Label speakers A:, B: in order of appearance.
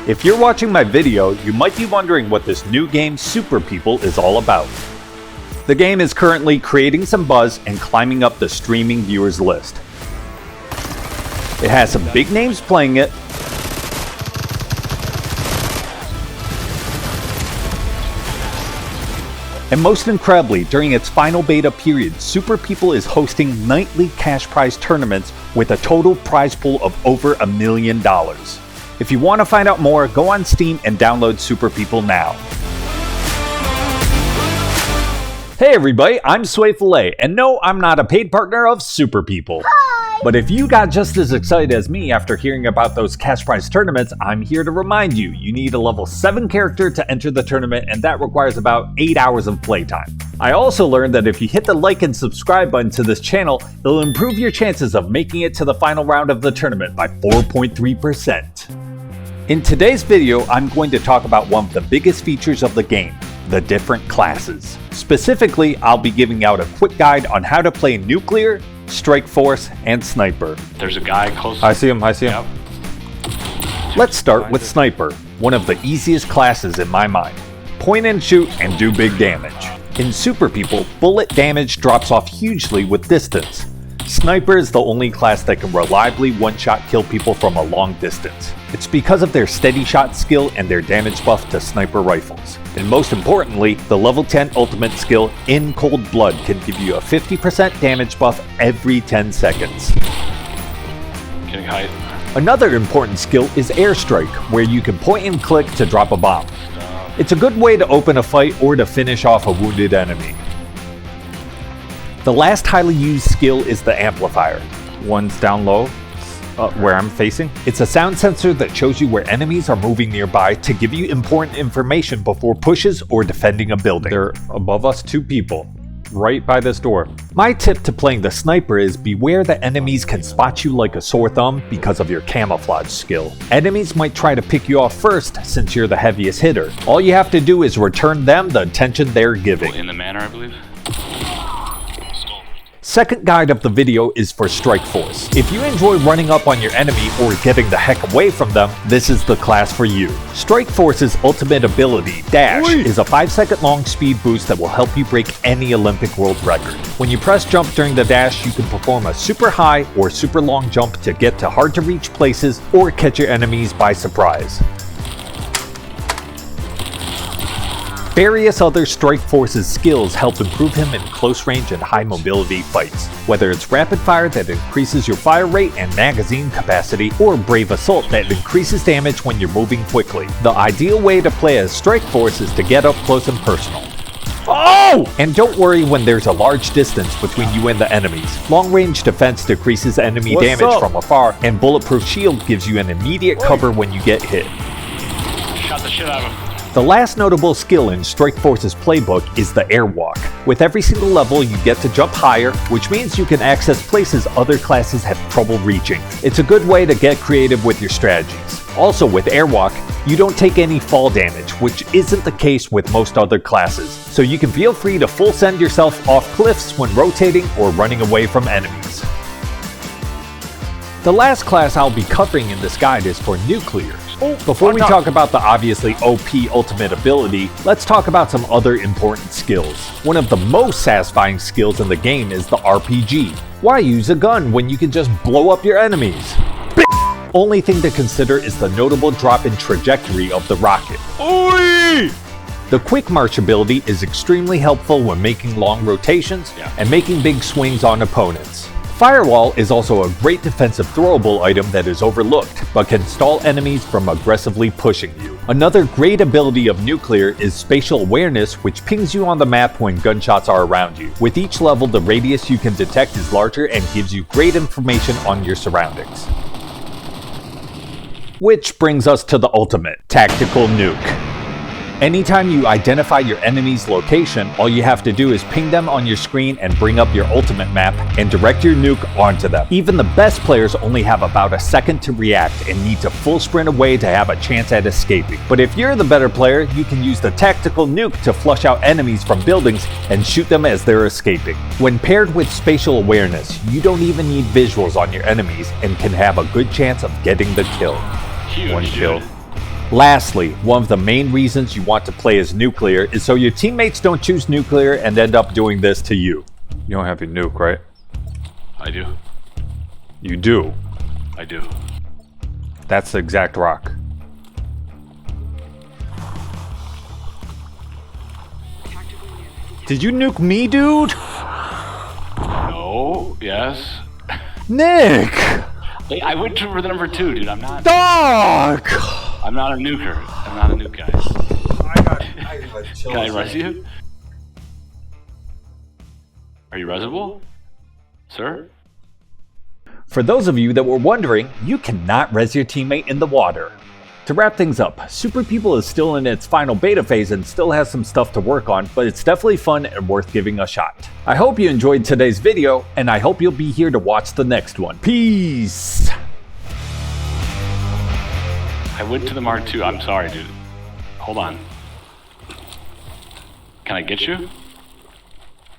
A: If you're watching my video, you might be wondering what this new game SuperPeople is all about. The game is currently creating some buzz and climbing up the streaming viewers list. It has some big names playing it, and most incredibly, during its final beta period, SuperPeople is hosting nightly cash prize tournaments with a total prize pool of over $1 million. If you want to find out more, go on Steam and download SuperPeople now. Hey everybody, I'm SuiFilet, and no, I'm not a paid partner of SuperPeople. Hi! But if you got just as excited as me after hearing about those cash prize tournaments, I'm here to remind you, you need a level 7 character to enter the tournament, and that requires about 8 hours of playtime. I also learned that if you hit the like and subscribe button to this channel, it'll improve your chances of making it to the final round of the tournament by 4.3%. In today's video, I'm going to talk about one of the biggest features of the game, the different classes. Specifically, I'll be giving out a quick guide on how to play Nuclear, Strike Force, and Sniper.
B: There's a guy close.
A: I see him. Yep. Let's start with Sniper, one of the easiest classes in my mind. Point and shoot and do big damage. In SuperPeople, bullet damage drops off hugely with distance. Sniper is the only class that can reliably one-shot kill people from a long distance. It's because of their steady shot skill and their damage buff to sniper rifles. And most importantly, the level 10 ultimate skill, In Cold Blood, can give you a 50% damage buff every 10 seconds.
B: Getting high.
A: Another important skill is Airstrike, where you can point and click to drop a bomb. It's a good way to open a fight or to finish off a wounded enemy. The last highly used skill is the Amplifier. One's down low, where I'm facing. It's a sound sensor that shows you where enemies are moving nearby to give you important information before pushes or defending a building. They're above us, 2 people, right by this door. My tip to playing the Sniper is beware that enemies can spot you like a sore thumb because of your camouflage skill. Enemies might try to pick you off first since you're the heaviest hitter. All you have to do is return them the attention they're giving.
B: In the manor, I believe.
A: Second guide of the video is for Strike Force. If you enjoy running up on your enemy or getting the heck away from them, this is the class for you. Strike Force's ultimate ability, Dash, is a 5-second long speed boost that will help you break any Olympic world record. When you press jump during the dash, you can perform a super high or super long jump to get to hard to reach places or catch your enemies by surprise. Various other Strike Force's skills help improve him in close range and high mobility fights, whether it's Rapid Fire that increases your fire rate and magazine capacity, or Brave Assault that increases damage when you're moving quickly. The ideal way to play as Strike Force is to get up close and personal. Oh! And don't worry when there's a large distance between you and the enemies. Long range defense decreases enemy damage from afar, and Bulletproof Shield gives you an immediate cover when you get hit.
B: Shot the shit out of him.
A: The last notable skill in Strike Force's playbook is the Airwalk. With every single level, you get to jump higher, which means you can access places other classes have trouble reaching. It's a good way to get creative with your strategies. Also, with Airwalk, you don't take any fall damage, which isn't the case with most other classes, so you can feel free to full send yourself off cliffs when rotating or running away from enemies. The last class I'll be covering in this guide is for Nuclear. Before we talk about the obviously OP ultimate ability, let's talk about some other important skills. One of the most satisfying skills in the game is the RPG. Why use a gun when you can just blow up your enemies? Only thing to consider is the notable drop in trajectory of the rocket. Oi! The Quick March ability is extremely helpful when making long rotations and making big swings on opponents. Firewall is also a great defensive throwable item that is overlooked, but can stall enemies from aggressively pushing you. Another great ability of Nuclear is Spatial Awareness, which pings you on the map when gunshots are around you. With each level, the radius you can detect is larger and gives you great information on your surroundings. Which brings us to the ultimate, Tactical Nuke. Anytime you identify your enemy's location, all you have to do is ping them on your screen and bring up your ultimate map and direct your nuke onto them. Even the best players only have about a second to react and need to full sprint away to have a chance at escaping. But if you're the better player, you can use the tactical nuke to flush out enemies from buildings and shoot them as they're escaping. When paired with spatial awareness, you don't even need visuals on your enemies and can have a good chance of getting the kill.
B: Huge,
A: One kill. Lastly, one of the main reasons you want to play as nuclear is so your teammates don't choose nuclear and end up doing this to you. You don't have your nuke, right?
B: I do.
A: You do.
B: I do.
A: That's the exact rock. Did you nuke me, dude?
B: No. Yes.
A: Nick!
B: Hey, I went for the number 2, dude. I'm not.
A: Dog!
B: I'm not a nuker. I'm not a nuke guy.
C: I got chills.
B: Can I res you? Are you resable, sir?
A: For those of you that were wondering, you cannot res your teammate in the water. To wrap things up, SuperPeople is still in its final beta phase and still has some stuff to work on, but it's definitely fun and worth giving a shot. I hope you enjoyed today's video, and I hope you'll be here to watch the next one. Peace!
B: I went to the Mark II. I'm sorry, dude. Hold on. Can I get you?